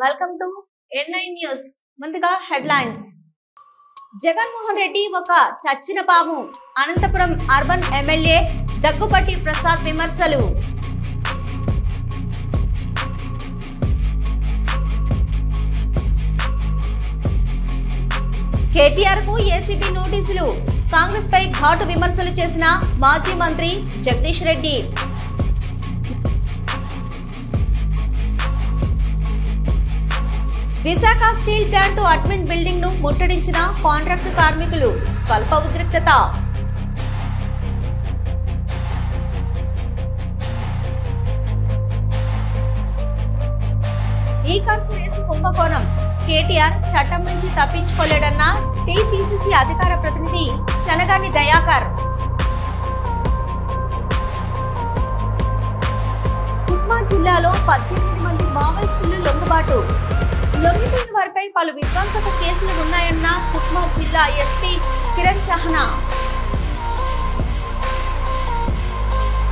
Welcome to N9 news. ముందుగా headlines. Jaganmohan Reddy ఒక చచ్చిన పాము. అనంతపురం అర్బన్ ఎమ్మెల్యే దగ్గుపాటి ప్రసాద్ విమర్శలు. కేటీఆర్ కు ఏసీబీ నోటీసులు. కాంగ్రెస్ పై ఘాటు విమర్శలు చేసిన మాజీ మంత్రి Jagadish Reddy. Visakha steel plant admin building ను ముట్టడించిన కాంట్రాక్టు కార్మికులు. స్వల్ప ఉద్రిక్తత. ఈ కాన్ఫరెన్స్ కుంభకోణం. కేటీఆర్ చట్టం నుంచి తప్పించుకోలేడన్న టీపీసీసీ అధికార ప్రతినిధి చనగాని దయాకర్. సుక్మా జిల్లాలో 18 మంది మావోయిస్టులు లొంగుబాటు. లొంగిపోయిన వారిపై పలు విధ్వంసక కేసులు ఉన్నాయన్న సుక్మా జిల్లా ఎస్పీ కిరణ్ చహనా.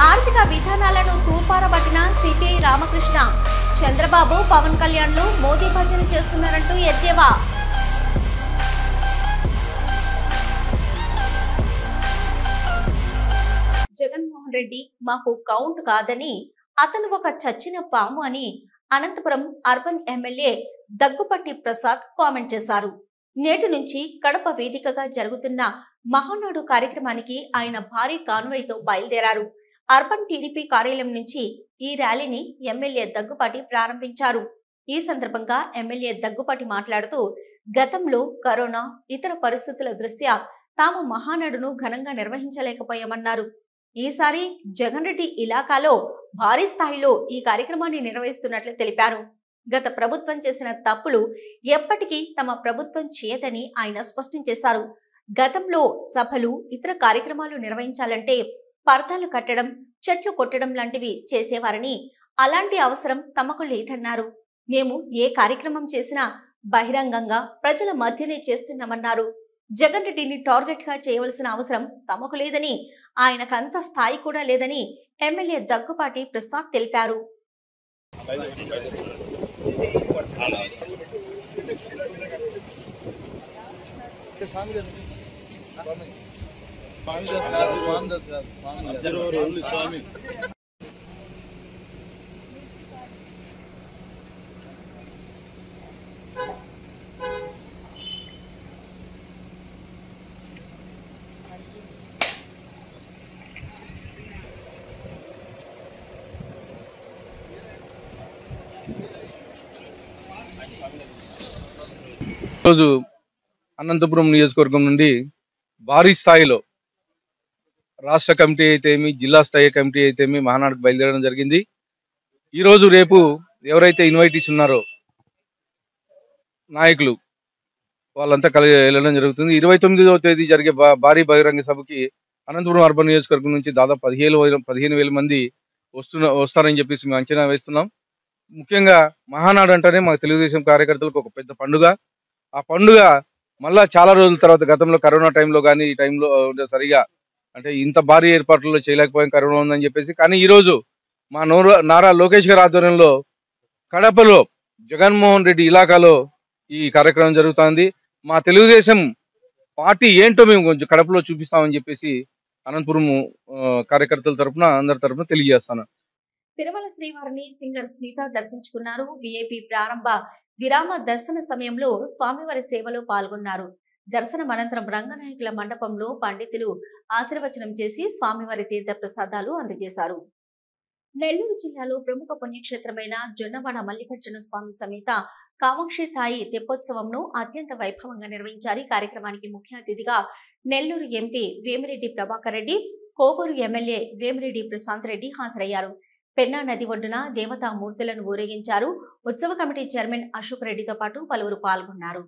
ఆర్థిక విధానాలను తూర్పారబట్టిన సిపిఐ రామకృష్ణ. చంద్రబాబు పవన్ కళ్యాణ్ లు మోదీ భజన చేస్తున్నారంటూ ఎద్దేవా. జగన్మోహన్ రెడ్డి మాకు కౌంట్ కాదని, అతను ఒక చచ్చిన పాము అని Anantapuram urban MLA Daggupati Prasad comment చేశారు. నేటి నుంచి కడప వేదికగా జరుగుతున్న మహానాడు కార్యక్రమానికి ఆయన భారీ కాన్వాయ్తో బయలుదేరారు. అర్బన్ టీడీపీ కార్యాలయం నుంచి ఈ ర్యాలీని ఎమ్మెల్యే దగ్గుపాటి ప్రారంభించారు. ఈ సందర్భంగా ఎమ్మెల్యే దగ్గుపాటి మాట్లాడుతూ, గతంలో కరోనా ఇతర పరిస్థితుల దృష్ట్యా తాము మహానాడును ఘనంగా నిర్వహించలేకపోయామన్నారు. ఈసారి జగన్ రెడ్డి ఇలాకాలో భారీ స్థాయిలో ఈ కార్యక్రమాన్ని నిర్వహిస్తున్నట్లు తెలిపారు. గత ప్రభుత్వం చేసిన తప్పులు ఎప్పటికీ తమ ప్రభుత్వం చేయదని ఆయన స్పష్టం చేశారు. గతంలో సభలు ఇతర కార్యక్రమాలు నిర్వహించాలంటే పరదాలు కట్టడం, చెట్లు కొట్టడం లాంటివి చేసేవారని, అలాంటి అవసరం తమకు లేదన్నారు. మేము ఏ కార్యక్రమం చేసినా బహిరంగంగా ప్రజల మధ్యనే చేస్తున్నామన్నారు. జగన్ రెడ్డిని టార్గెట్ గా చేయవలసిన అవసరం తమకు లేదని, ఆయనకంత స్థాయి కూడా లేదని ఎమ్మెల్యే దగ్గుపాటి ప్రసాద్ తెలిపారు. ఈరోజు అనంతపురం నియోజకవర్గం నుండి భారీ స్థాయిలో రాష్ట్ర కమిటీ అయితేమి, జిల్లా స్థాయి కమిటీ అయితేమి మహానాడుకు బయలుదేరడం జరిగింది. ఈరోజు రేపు ఎవరైతే ఇన్వైటీస్ ఉన్నారో నాయకులు వాళ్ళంతా కలిసి వెళ్ళడం జరుగుతుంది. 29వ తేదీ జరిగే భారీ బహిరంగ సభకి అనంతపురం అర్బన్ నియోజకవర్గం నుంచి దాదాపు 15,000 మంది వస్తారని చెప్పేసి మేము అంచనా వేస్తున్నాం. ముఖ్యంగా మహానాడు అంటేనే మా తెలుగుదేశం కార్యకర్తలకు ఒక పెద్ద పండుగ. ఆ పండుగ మళ్ళా చాలా రోజుల తర్వాత, గతంలో కరోనా టైంలో కానీ ఈ టైంలో సరిగా అంటే ఇంత భారీ ఏర్పాట్లలో చేయలేకపోయాం, కరోనా ఉందని చెప్పేసి. కానీ ఈరోజు మా నారా లోకేష్ గారి ఆధ్వర్యంలో కడపలో జగన్మోహన్ రెడ్డి ఇలాకాలో ఈ కార్యక్రమం జరుగుతుంది. మా తెలుగుదేశం పార్టీ ఏంటో మేము కొంచెం కడపలో చూపిస్తామని చెప్పేసి అనంతపురం కార్యకర్తల తరఫున అందరి తరఫున తెలియజేస్తాను. తిరుమల శ్రీవారిని సింగర్ స్మిత దర్శించుకున్నారు. విఐపి ప్రారంభ విరామ దర్శన సమయంలో స్వామివారి సేవలో పాల్గొన్నారు. దర్శనం అనంతరం రంగనాయకుల మండపంలో పండితులు ఆశీర్వచనం చేసి స్వామివారి తీర్థ ప్రసాదాలు అందజేశారు. నెల్లూరు జిల్లాలో ప్రముఖ పుణ్యక్షేత్రమైన జొన్నవాడ మల్లికార్జున స్వామి సమేత కామాక్షి తాయి తెప్పోత్సవంను అత్యంత వైభవంగా నిర్వహించారు. ఈ కార్యక్రమానికి ముఖ్య అతిథిగా నెల్లూరు ఎంపీ వేమిరెడ్డి ప్రభాకర్ రెడ్డి, కోవూరు ఎమ్మెల్యే వేమిరెడ్డి ప్రశాంత్ రెడ్డి హాజరయ్యారు. పెన్నా నది ఒడ్డున దేవతా మూర్తులను ఊరేగించారు. ఉత్సవ కమిటీ చైర్మన్ అశోక్ రెడ్డితో పాటు పలువురు పాల్గొన్నారు.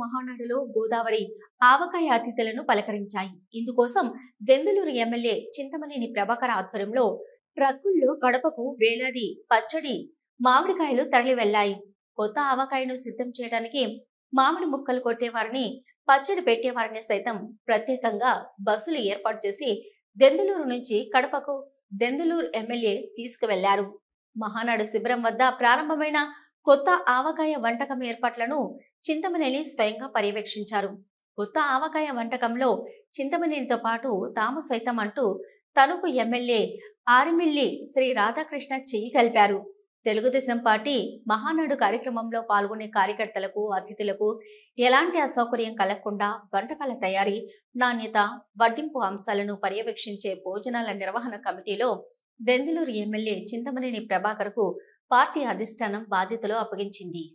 మహానాడులో గోదావరి ఆవకాయ అతిథులను పలకరించాయి. ఇందుకోసం దెందులూరు ఎమ్మెల్యే చింతమనేని ప్రభాకర్ ఆధ్వర్యంలో ట్రక్కుల్లో కడపకు వేలాది పచ్చడి మామిడికాయలు తరలి వెళ్లాయి. కొత్త ఆవకాయను సిద్ధం చేయడానికి మామిడి ముక్కలు కొట్టేవారిని, పచ్చడి పెట్టేవారిని సైతం ప్రత్యేకంగా బస్సులు ఏర్పాటు చేసి దెందులూరు నుంచి కడపకు దెందులూరు ఎమ్మెల్యే తీసుకువెళ్లారు. మహానాడు శిబిరం వద్ద ప్రారంభమైన కొత్త ఆవకాయ వంటకం ఏర్పాట్లను చింతమనేని స్వయంగా పర్యవేక్షించారు. కొత్త ఆవకాయ వంటకంలో చింతమనేనితో పాటు తాము సైతం అంటూ తణుకు ఎమ్మెల్యే ఆరిమిల్లి శ్రీ రాధాకృష్ణ చెయ్యి కలిపారు. తెలుగుదేశం పార్టీ మహానాడు కార్యక్రమంలో పాల్గొనే కార్యకర్తలకు, అతిథులకు ఎలాంటి అసౌకర్యం కలగకుండా వంటకాల తయారీ, నాణ్యత, వడ్డింపు అంశాలను పర్యవేక్షించే భోజనాల నిర్వహణ కమిటీలో దెందులూరు ఎమ్మెల్యే చింతమనేని ప్రభాకర్ కు పార్టీ అధిష్టానం బాధ్యతలు అప్పగించింది.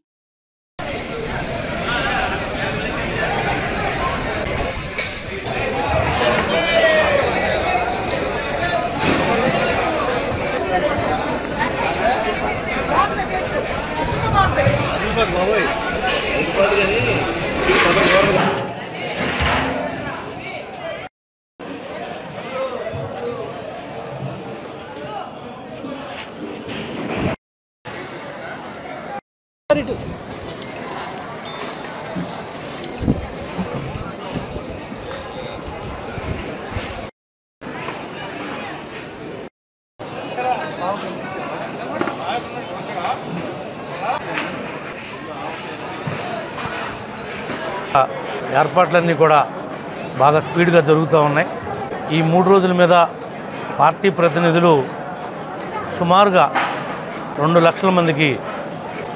ఏర్పాట్లన్నీ కూడా బాగా స్పీడ్గా జరుగుతూ ఉన్నాయి. ఈ 3 రోజుల మీద పార్టీ ప్రతినిధులు సుమారుగా 2 లక్షల మందికి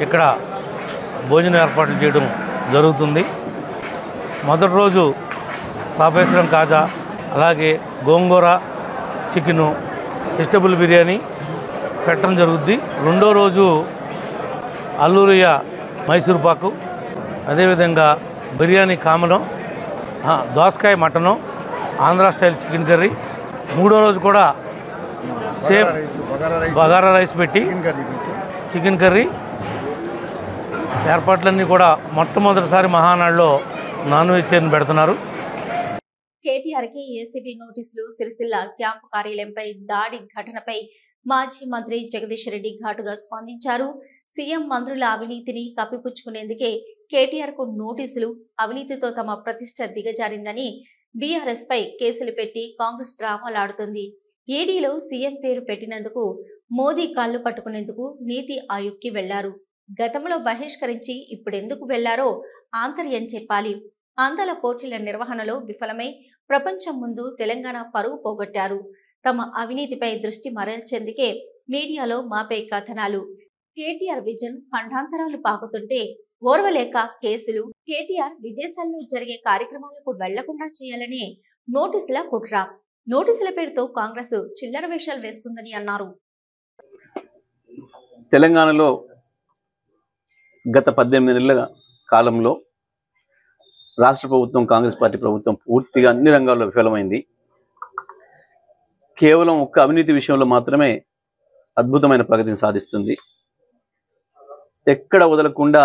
ఇక్కడ భోజన ఏర్పాట్లు చేయడం జరుగుతుంది. మొదటి రోజు తాపేశ్వరం కాజా, అలాగే గోంగూర చికెను, వెజిటబుల్ బిర్యానీ పెట్టడం జరుగుద్ది. రెండో రోజు అల్లూరియ మైసూర్ పాకు, అదేవిధంగా బిర్యానీ కామనం, దోసకాయ mutton, Andhra style chicken curry. మూడో రోజు కూడా సేమ్ బగారా రైస్ పెట్టి చికెన్ కర్రీ. ఏర్పాట్లన్నీ కూడా మొట్టమొదటిసారి మహానాడులో నాన్ వెజ్ పెడుతున్నారు. కేటీఆర్ కి ఏసీబీ నోటీసులు. సిరిసిల్ల క్యాంపు కార్యాలయంపై దాడి ఘటనపై మాజీ మంత్రి జగదీష్ రెడ్డి ఘాటుగా స్పందించారు. సీఎం మంత్రుల అవినీతిని కప్పిపుచ్చుకునేందుకే కేటీఆర్ కు నోటీసులు. అవినీతితో తమ ప్రతిష్ట దిగజారిందని బీఆర్ఎస్ పై కేసులు పెట్టి కాంగ్రెస్ డ్రామాలాడుతుంది. ఈడీలో సీఎం పేరు పెట్టినందుకు మోదీ కాళ్లు పట్టుకునేందుకు నీతి ఆయోగ్కి వెళ్లారు. గతంలో బహిష్కరించి ఇప్పుడెందుకు వెళ్లారో ఆంతర్యం చెప్పాలి. అందాల పోటీల నిర్వహణలో విఫలమై ప్రపంచం ముందు తెలంగాణ పరువు పోగొట్టారు. తమ అవినీతిపై దృష్టి మరల్చేందుకే మీడియాలో మాపై కథనాలు. కేటీఆర్ విజన్ ఖండాంతరాలు పాకుతుంటే ఓర్వలేక కేసులు. కేటీఆర్ విదేశాల్లో జరిగే కార్యక్రమాలకు వెళ్లకుండా చేయాలని నోటీసుల కుట్ర. నోటీసుల పేరుతో కాంగ్రెస్ చిల్లర వేషాలు వేస్తుందని అన్నారు. తెలంగాణలో గత 18 నెలల కాలంలో రాష్ట్ర ప్రభుత్వం, కాంగ్రెస్ పార్టీ ప్రభుత్వం పూర్తిగా అన్ని రంగాల్లో విఫలమైంది. కేవలం ఒక్క అవినీతి విషయంలో మాత్రమే అద్భుతమైన ప్రగతిని సాధిస్తుంది. ఎక్కడ వదలకుండా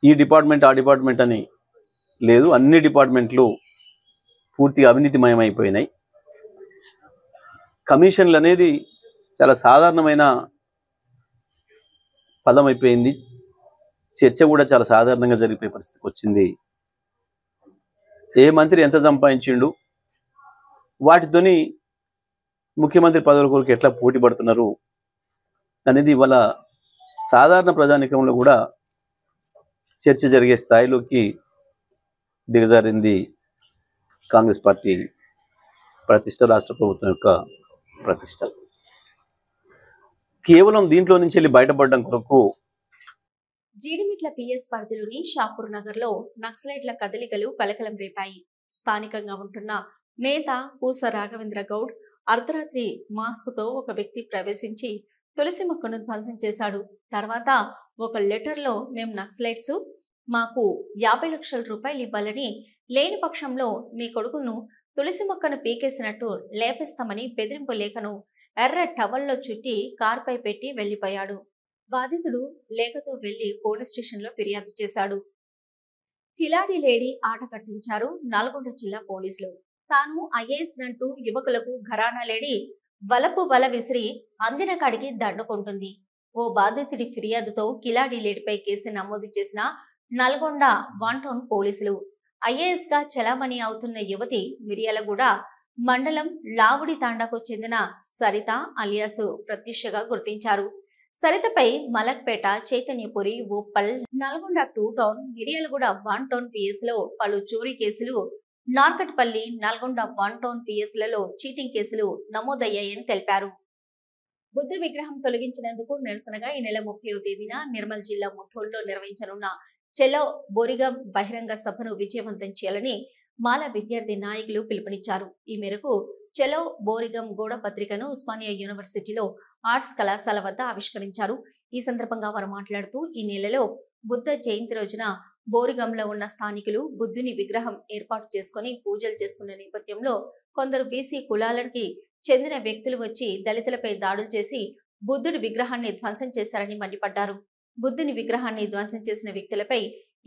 ఈ డిపార్ట్మెంట్ ఆ డిపార్ట్మెంట్ అని లేదు, అన్ని డిపార్ట్మెంట్లు పూర్తిగా అవినీతిమయమైపోయినాయి. కమిషన్లు అనేది చాలా సాధారణమైన పదం అయిపోయింది. చర్చ కూడా చాలా సాధారణంగా జరిగిపోయే పరిస్థితికి వచ్చింది. ఏ మంత్రి ఎంత సంపాదించిండు, వాటితోని ముఖ్యమంత్రి పదవుల కొరకు ఎట్లా పోటీ పడుతున్నారు అనేది ఇవాళ సాధారణ ప్రజానికంలో కూడా చర్చ జరిగే స్థాయిలోకి దిగజారింది కాంగ్రెస్ పార్టీ ప్రతిష్ట, రాష్ట్ర ప్రభుత్వం యొక్క ప్రతిష్ట. కేవలం దీంట్లో నుంచి వెళ్ళి బయటపడడం కొరకు జీడిమిట్ల పిఎస్ పరిధిలోని షాపూర్ నగర్ లో నక్సలైట్ల కదలికలు కలకలం రేపాయి. స్థానికంగా ఉంటున్న నేత పూస రాఘవేంద్ర గౌడ్ అర్ధరాత్రి మాస్క్ తో ఒక వ్యక్తి ప్రవేశించి తులసి మొక్కను ధ్వంసం చేశాడు. తర్వాత ఒక లెటర్ లో మేము నక్సలైట్స్, మాకు 50 లక్షల రూపాయలు ఇవ్వాలని, లేని పక్షంలో మీ కొడుకును తులసి మొక్కను పీకేసినట్టు లేపేస్తామని బెదిరింపు లేఖను ఎర్ర టవల్లో చుట్టి కార్పై పెట్టి వెళ్లిపోయాడు. బాధితుడు లేఖతో వెళ్లి పోలీస్ స్టేషన్ లో ఫిర్యాదు చేశాడు. కిలాడి లేడీ ఆట కట్టించారు నల్గొండ జిల్లా పోలీసులు. తాను ఐఏఎస్ అంటూ యువకులకు ఘరానా లేడీ వల విసిరి అందిన కాడికి దండుకుంటుంది. ఓ బాధితుడి ఫిర్యాదుతో కిలాడి లేడీపై కేసు నమోదు చేసిన నల్గొండ 1 టౌన్ పోలీసులు. ఐఏఎస్ గా చలామణి అవుతున్న యువతి మిర్యాలగూడ మండలం లావుడి తాండాకు చెందిన సరిత అలియాసు ప్రత్యూషగా గుర్తించారు. సరితపై Malakpet, Chaitanyapuri, Uppal, Nalgonda 2 town, Miryalaguda 1 town PS లో పలు చోరీ కేసులు, నార్కట్పల్లి, నల్గొండ 1 టౌన్ పిఎస్ లలో చీటింగ్ కేసులు నమోదయ్యాయని తెలిపారు. బుద్ధ విగ్రహం తొలగించినందుకు నిరసనగా ఈ నెల 30వ తేదీన నిర్మల్ జిల్లా ముథోల్లో నిర్వహించనున్న చెలో బోరిగం బహిరంగ సభను విజయవంతం చేయాలని మాల విద్యార్థి నాయకులు పిలుపునిచ్చారు. ఈ మేరకు చెలో బోరిగం గోడ పత్రికను ఉస్మానియా యూనివర్సిటీలో ఆర్ట్స్ కళాశాల వద్ద ఆవిష్కరించారు. ఈ సందర్భంగా వారు మాట్లాడుతూ ఈ నెలలో బుద్ధ జయంతి రోజున బోరిగంలో ఉన్న స్థానికులు బుద్ధుని విగ్రహం ఏర్పాటు చేసుకుని పూజలు చేస్తున్న నేపథ్యంలో కొందరు బీసీ కులాలకి చెందిన వ్యక్తులు వచ్చి దళితులపై దాడులు చేసి బుద్ధుడి విగ్రహాన్ని ధ్వంసం చేశారని మండిపడ్డారు. బుద్ధుని విగ్రహాన్ని ధ్వంసం చేసిన వ్యక్తులపై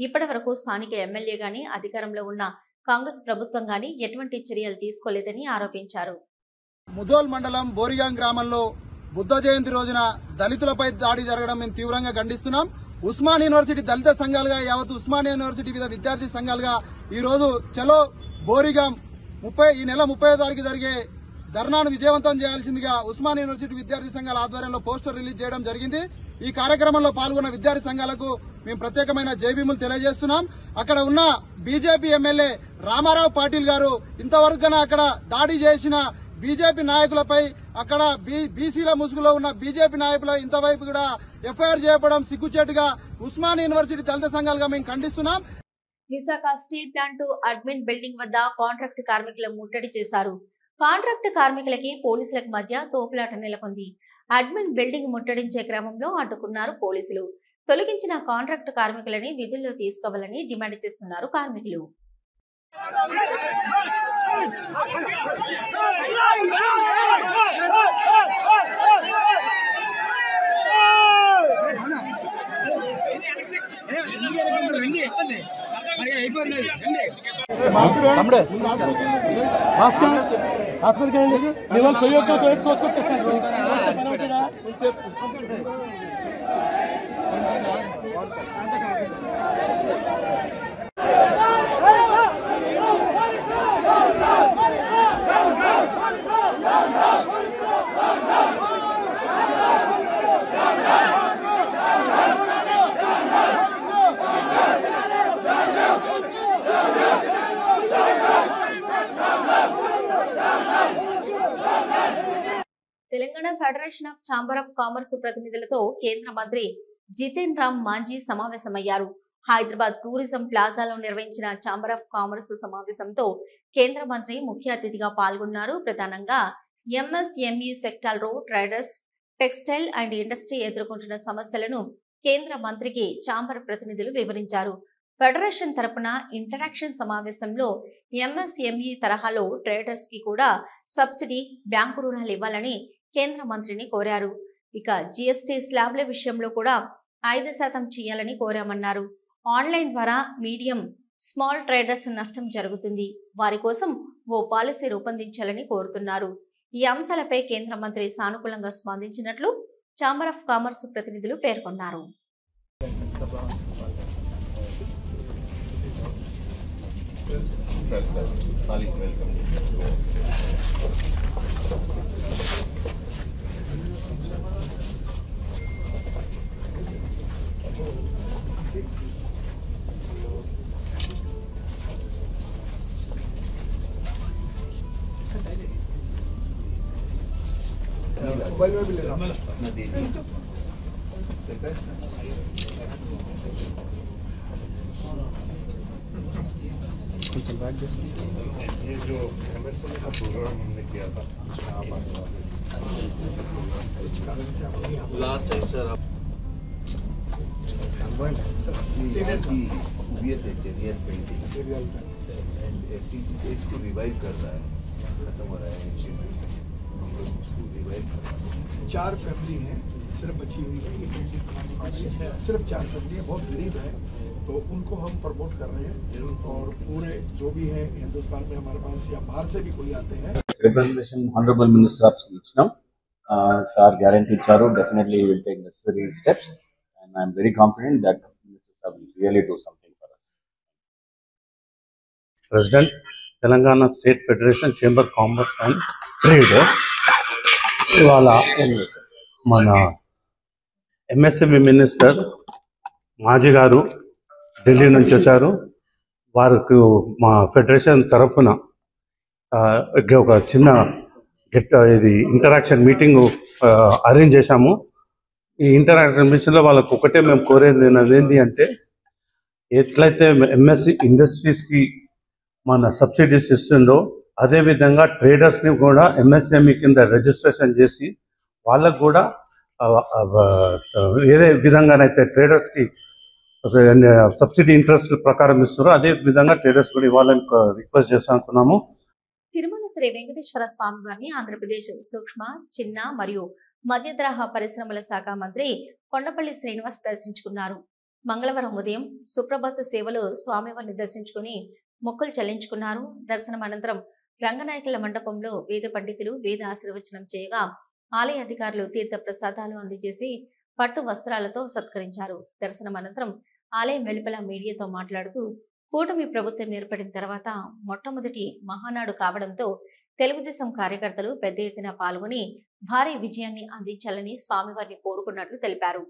ఇప్పటి వరకు స్థానిక ఎమ్మెల్యే గాని, అధికారంలో ఉన్న కాంగ్రెస్ ప్రభుత్వం గాని ఎటువంటి చర్యలు తీసుకోలేదని ఆరోపించారు. ముధోల్ మండలం బోరిగాం గ్రామంలో బుద్ధ జయంతి రోజున దళితులపై దాడి జరగడం మేము తీవ్రంగా ఖండిస్తున్నాం. ఉస్మాన్ యూనివర్సిటీ దళిత సంఘాలుగా యావత్ ఉస్మానియా యూనివర్సిటీ వివిధ విద్యార్థి సంఘాలుగా ఈ రోజు చలో బోరిగాం ఈ నెల 30వ తారీఖు జరిగే ధర్నాను విజయవంతం చేయాల్సిందిగా ఉస్మాన్ యూనివర్సిటీ విద్యార్థి సంఘాల ఆధ్వర్యంలో పోస్టర్ రిలీజ్ చేయడం జరిగింది. ఈ కార్యక్రమంలో పాల్గొన్న విద్యార్థి సంఘాలకు మేము ప్రత్యేకమైన జైభీములు తెలియజేస్తున్నాం. అక్కడ ఉన్న బీజేపీ ఎమ్మెల్యే రామారావు పాటిల్ గారు ఇంతవరకు అక్కడ దాడి చేసిన బీజేపీ నాయకులపై అక్కడ బీసీల ముసుగులో ఉన్న బీజేపీ నాయకులు ఇంతవైపు కూడా ఎఫ్ఐఆర్ చేయడం సిగ్గుచేటుగా ఉస్మాన్ యూనివర్సిటీ దళిత సంఘాలుగా మేము ఖండిస్తున్నాం. Visakha steel plant admin building వద్ద కాంట్రాక్ట్ కార్మికులు ముట్టడి చేశారు. కాంట్రాక్ట్ కార్మికులకి పోలీసులకు మధ్య తోపులాట నెలకొంది. అడ్మిన్ బిల్డింగ్ ముట్టడించే క్రమంలో అడ్డుకున్నారు పోలీసులు. తొలగించిన కాంట్రాక్ట్ కార్మికులని విధుల్లో తీసుకోవాలని డిమాండ్ చేస్తున్నారు కార్మికులు. Telangana federation of chamber of commerce ప్రతినిధులతో కేంద్ర మంత్రి జితేన్ రామ్ మాంజీ సమావేశమయ్యారు. హైదరాబాద్ టూరిజం ప్లాజాలో నిర్వహించిన ఛాంబర్ ఆఫ్ కామర్స్ సమావేశంతో కేంద్ర మంత్రి ముఖ్య అతిథిగా పాల్గొన్నారు. ప్రధానంగా ఎంఎస్ఎంఈ సెక్టార్లో ట్రేడర్స్, టెక్స్టైల్ అండ్ ఇండస్ట్రీ ఎదుర్కొంటున్న సమస్యలను కేంద్ర మంత్రికి ఛాంబర్ ప్రతినిధులు వివరించారు. ఫెడరేషన్ తరపున ఇంటరాక్షన్ సమావేశంలో ఎంఎస్ఎంఈ తరహాలో ట్రేడర్స్ కి కూడా సబ్సిడీ, బ్యాంకు రుణాలు ఇవ్వాలని కేంద్ర మంత్రిని కోరారు. ఇక జీఎస్టీ స్లాబ్ల విషయంలో కూడా 5% చేయాలని కోరామన్నారు. ఆన్లైన్ ద్వారా మీడియం, స్మాల్ ట్రేడర్స్ నష్టం జరుగుతుంది. వారి కోసం ఓ పాలసీ రూపొందించాలని కోరుతున్నారు. ఈ అంశాలపై కేంద్ర మంత్రి సానుకూలంగా స్పందించినట్లు ఛాంబర్ ఆఫ్ కామర్స్ ప్రతినిధులు పేర్కొన్నారు. मोबाइल में भी ले लो ये जो एमएसएमई का प्रोग्राम हमने किया था last time sir real painting and FTC से इसको रिवाइव कर रहा है, खत्म हो रहा है इनिशिएटिव, हम लोग उसको रिवाइव कर रहे हैं। 4 फैमिली हैं सिर्फ बची हुई है, ये पेंटिंग सिर्फ 4 फैमिली है, बहुत गरीब है। तो उनको हम प्रमोट कर रहे हैं और पूरे जो भी है हिंदुस्तान में हमारे पास या बाहर से भी कोई आते हैं representation honorable minister of Ichna sir guarantee icharu definitely we will take necessary steps and I am very confident that minister sir will really do something for us. President Telangana State Federation Chamber of Commerce and Trade ఇవాళ మన MSME minister మాజీ గారు ఢిల్లీ నుంచి వచ్చారు. వారికి మా federation తరఫున ఒక చిన్న ఇంటరాక్షన్ మీటింగ్ అరేంజ్ చేశాము. ఈ ఇంటరాక్షన్ మీటింగ్లో వాళ్ళకు ఒకటే మేము కోరేది ఏంటి అంటే, ఎట్లయితే ఎంఎస్సి ఇండస్ట్రీస్కి మన సబ్సిడీస్ ఇస్తుందో అదేవిధంగా ట్రేడర్స్ని కూడా ఎంఎస్ఎంఈ కింద రిజిస్ట్రేషన్ చేసి వాళ్ళకు కూడా ఏదే విధంగానైతే ట్రేడర్స్కి సబ్సిడీ ఇంట్రెస్ట్ ప్రకారం ఇస్తారో అదే విధంగా ట్రేడర్స్ కూడా ఇవ్వాలని రిక్వెస్ట్ చేస్తున్నాము. తిరుమల శ్రీ వెంకటేశ్వర స్వామి వారిని ఆంధ్రప్రదేశ్ సూక్ష్మ, చిన్న మరియు మధ్యతరహా పరిశ్రమల శాఖ మంత్రి కొండపల్లి శ్రీనివాస్ దర్శించుకున్నారు. మంగళవారం ఉదయం సుప్రభాత సేవలో స్వామివారిని దర్శించుకుని మొక్కులు చెల్లించుకున్నారు. దర్శనం అనంతరం రంగనాయకుల మండపంలో వేద పండితులు వేద ఆశీర్వచనం చేయగా ఆలయ అధికారులు తీర్థ ప్రసాదాలు అందజేసి పట్టు వస్త్రాలతో సత్కరించారు. దర్శనం అనంతరం ఆలయం వెలుపల మీడియాతో మాట్లాడుతూ, కూటమి ప్రభుత్వం ఏర్పడిన తర్వాత మొట్టమొదటి మహానాడు కావడంతో తెలుగుదేశం కార్యకర్తలు పెద్ద ఎత్తున పాల్గొని భారీ విజయాన్ని అందించాలని స్వామివారిని కోరుకున్నట్లు తెలిపారు.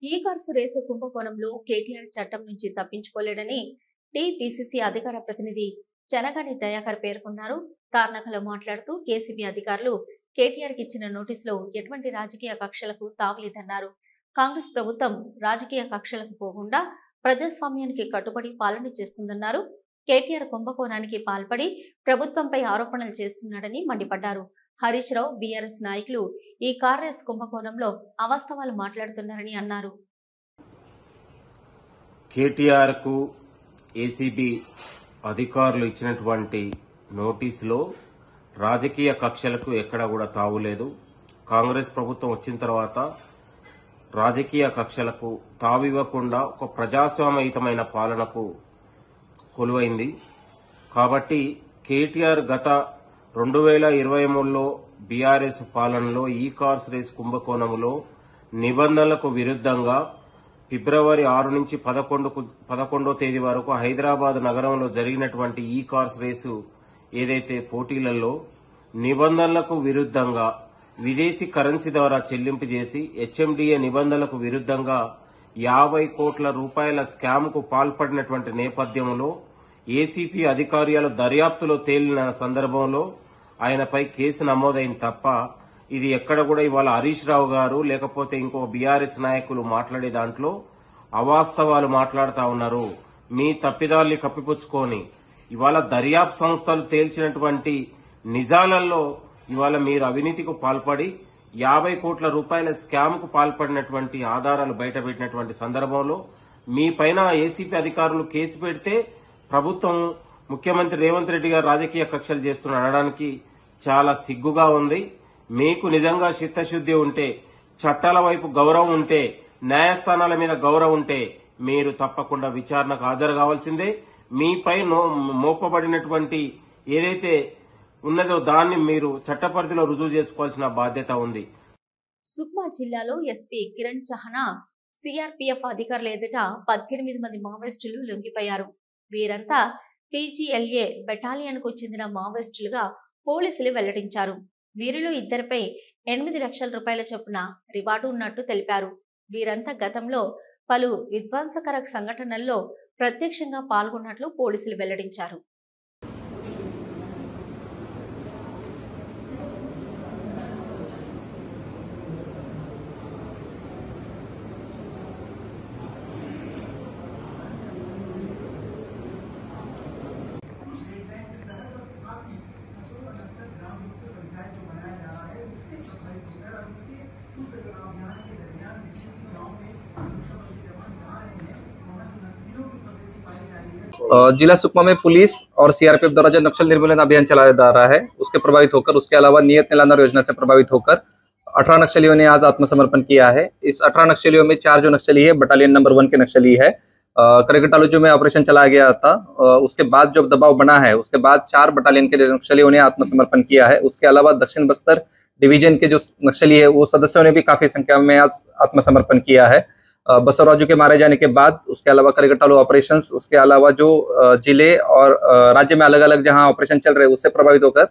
ఈ కార్స్ రేసు కుంభకోణంలో కేటీఆర్ చట్టం నుంచి తప్పించుకోలేడని టీపీసీసీ అధికార ప్రతినిధి చెనగాని దయాకర్ పేర్కొన్నారు. తార్నాకలో మాట్లాడుతూ కేసీబీ అధికారులు కేటీఆర్ కి ఇచ్చిన నోటీసులో ఎటువంటి రాజకీయ కక్షలకు తావలేదన్నారు. కాంగ్రెస్ ప్రభుత్వం రాజకీయ కక్షలకు పోకుండా ప్రజాస్వామ్యానికి కట్టుబడి పాలన చేస్తుందన్నారు. కేటీఆర్ కుంభకోణానికి పాల్పడి ప్రభుత్వంపై ఆరోపణలు చేస్తున్నాడని మండిపడ్డారు. హరీష్ రావు, బీఆర్ఎస్ నాయకులు ఈ కార్ రేస్ కుంభకోణంలో అవాస్తవాలు మాట్లాడుతున్నారని అన్నారు. కేటీఆర్ కు ఏసీబీ అధికారులు ఇచ్చినటువంటి నోటీసులో రాజకీయ కక్షలకు ఎక్కడా కూడా తావులేదు. కాంగ్రెస్ ప్రభుత్వం వచ్చిన తర్వాత రాజకీయ కక్షలకు తావివ్వకుండా ఒక ప్రజాస్వామ్యయుతమైన పాలనకు కొలువైంది. కాబట్టి కేటీఆర్ గత 2023లో బీఆర్ఎస్ పాలనలో ఈ కార్స్ రేస్ కుంభకోణంలో నిబంధనలకు విరుద్ధంగా ఫిబ్రవరి 6 నుంచి 11వ తేదీ వరకు హైదరాబాద్ నగరంలో జరిగినటువంటి ఈ కార్స్ రేసు ఏదైతే పోటీలలో నిబంధనలకు విరుద్ధంగా విదేశీ కరెన్సీ ద్వారా చెల్లింపు చేసి హెచ్ఎండిఏ నిబంధనలకు విరుద్ధంగా 50 కోట్ల రూపాయల స్కామ్ కు పాల్పడినటువంటి నేపథ్యంలో ఏసీపీ అధికారుల దర్యాప్తులో తేలిన సందర్భంలో ఆయనపై కేసు నమోదైంది తప్ప ఇది ఎక్కడ కూడా ఇవాళ హరీష్ రావు గారు లేకపోతే ఇంకో బీఆర్ఎస్ నాయకులు మాట్లాడే దాంట్లో అవాస్తవాలు మాట్లాడుతా ఉన్నారు. మీ తప్పిదాల్ని కప్పిపుచ్చుకొని ఇవాళ దర్యాప్తు సంస్థలు తేల్చినటువంటి నిజాలలో ఇవాళ మీరు అవినీతికి పాల్పడి 50 కోట్ల రూపాయల స్కామ్ కు పాల్పడినటువంటి ఆధారాలు బయటపెట్టినటువంటి సందర్భంలో మీ పైన ఏసీపీ అధికారులు కేసు పెడితే ప్రభుత్వం ముఖ్యమంత్రి రేవంత్ రెడ్డి గారు రాజకీయ కక్షలు చేస్తున్న అనడానికి చాలా సిగ్గుగా ఉంది. మీకు నిజంగా చిత్తశుద్ది ఉంటే, చట్టాల వైపు గౌరవం ఉంటే, న్యాయస్థానాల మీద గౌరవం ఉంటే మీరు తప్పకుండా విచారణకు హాజరు కావాల్సిందే. మీపై మోపబడినటువంటి ఏదైతే ఉన్నదో దాన్ని మీరు చట్టపరిధిలో రుజువు చేసుకోవాల్సిన బాధ్యత ఉంది. సుక్మా జిల్లాలో ఎస్పీ కిరణ్ చహనా సిఆర్పీఎఫ్ అధికారుల ఎదుట 18 మంది మావోయిస్టులు లొంగిపోయారు. వీరంతా పీజీఎల్ఏ బెటాలియన్ కు చెందిన మావోయిస్టులుగా పోలీసులు వెల్లడించారు. వీరిలో ఇద్దరిపై 8 లక్షల రూపాయల చొప్పున రివార్డు ఉన్నట్టు తెలిపారు. వీరంతా గతంలో పలు విధ్వంసకర సంఘటనల్లో ప్రత్యక్షంగా పాల్గొన్నట్లు పోలీసులు వెల్లడించారు. जिला सुकमा में पुलिस और सीआरपीएफ द्वारा जो नक्सल निर्मूलन अभियान चलाया जा रहा है उसके प्रभावित होकर, उसके अलावा नियत निलांदर योजना से प्रभावित होकर 18 नक्सलियों ने आज आत्मसमर्पण किया है। इस 18 नक्सलियों में 4 जो नक्सली है बटालियन नंबर 1 के नक्सली है। करगटालू में ऑपरेशन चलाया गया था, उसके बाद जब दबाव बना है उसके बाद 4 बटालियन के नक्सलियों ने आत्मसमर्पण किया है। उसके अलावा दक्षिण बस्तर डिवीजन के जो नक्सली है वो सदस्यों ने भी काफी संख्या में आज आत्मसमर्पण किया है। बसवराजू के मारे जाने के बाद उसके अलावा करगटालू ऑपरेशंस, उसके अलावा जो जिले और राज्य में अलग अलग जहां ऑपरेशन चल रहे हैं उससे प्रभावित होकर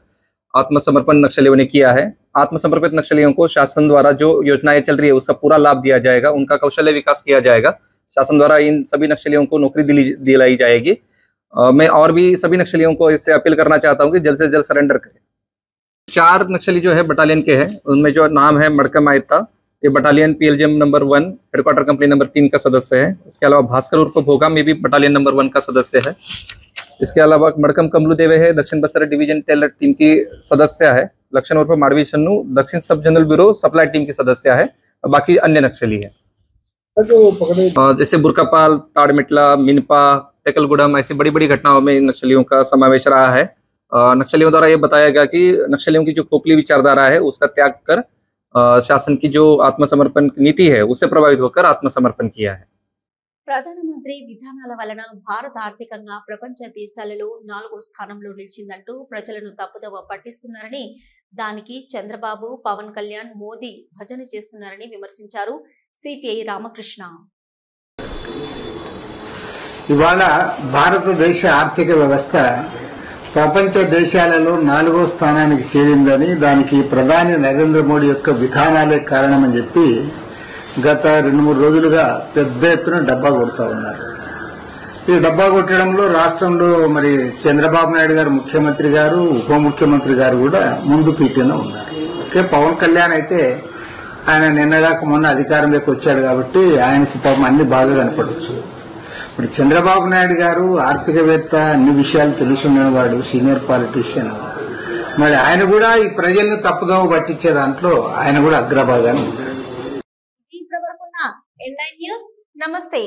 आत्मसमर्पण नक्सलियों ने किया है। आत्मसमर्पित नक्सलियों को शासन द्वारा जो योजनाएं चल रही है उसका पूरा लाभ दिया जाएगा, उनका कौशल्य विकास किया जाएगा। शासन द्वारा इन सभी नक्सलियों को नौकरी दिलाई जाएगी। मैं और भी सभी नक्सलियों को इससे अपील करना चाहता हूँ कि जल्द से जल्द सरेंडर करें। 4 नक्सली जो है बटालियन के हैं, उनमें जो नाम है मड़कम आयता, ये battalion PLGM number 1 headquarter company number 3 का सदस्य है। इसके अलावा भास्कर उर्फ भोगा में भी बटालियन नंबर 1 का सदस्य है। इसके अलावा मड़कम कमलू देवे है, दक्षिण बस्तर डिवीजन टेलर टीम की सदस्य है। लक्षण उर्फ माडवी सन्नू दक्षिण सब जनरल ब्यूरो सप्लाई टीम की सदस्य है। बाकी अन्य नक्सली है जैसे बुरकापाल, ताड़मिटला, मिनपा, टेकलगुडम, ऐसी बड़ी बड़ी घटनाओं में नक्सलियों का समावेश रहा है। नक्सलियों द्वारा ये बताया गया कि नक्सलियों की जो खोखली विचारधारा है उसका त्याग कर शासन की जो आत्मसमर्पण नीति है उससे प्रभावित होकर आत्मसमर्पण किया है। ప్రధానమంత్రి విధానాల వలన భారత ఆర్థికంగా ప్రపంచ దేశాలలో 4వ స్థానంలో నిలిచిందంటూ ప్రజలను తప్పుదోవ పట్టిస్తున్నారని, దానికి చంద్రబాబు, పవన్ కళ్యాణ్, మోదీ భజన చేస్తున్నారని విమర్శించారు సిపిఐ రామకృష్ణ. ఇవాళ భారతదేశ ఆర్థిక వ్యవస్థ ప్రపంచ దేశాలలో 4వ స్థానానికి చేరిందని, దానికి ప్రధాని నరేంద్ర మోడీ యొక్క విధానాలే కారణమని చెప్పి గత 2-3 రోజులుగా పెద్ద ఎత్తున డబ్బా కొడుతూ ఉన్నారు. ఈ డబ్బా కొట్టడంలో రాష్ట్రంలో మరి చంద్రబాబు నాయుడు గారు ముఖ్యమంత్రి గారు, ఉప ముఖ్యమంత్రి గారు కూడా ముందు పీఠన ఉన్నారు. ఓకే, పవన్ కళ్యాణ్ అయితే ఆయన నిన్నగాక మొన్న అధికారంలోకి వచ్చాడు కాబట్టి ఆయనకి పాపం అన్ని బాగా కనపడవచ్చు. ఇప్పుడు చంద్రబాబు నాయుడు గారు ఆర్థికవేత్త, అన్ని విషయాలు తెలుసున్నవాడు, సీనియర్ పాలిటీషియన్. మరి ఆయన కూడా ఈ ప్రజల్ని తప్పుదోవ పట్టించే దాంట్లో ఆయన కూడా అగ్రభాగాన్ని ఉంటాడు. N9 News, Namaste.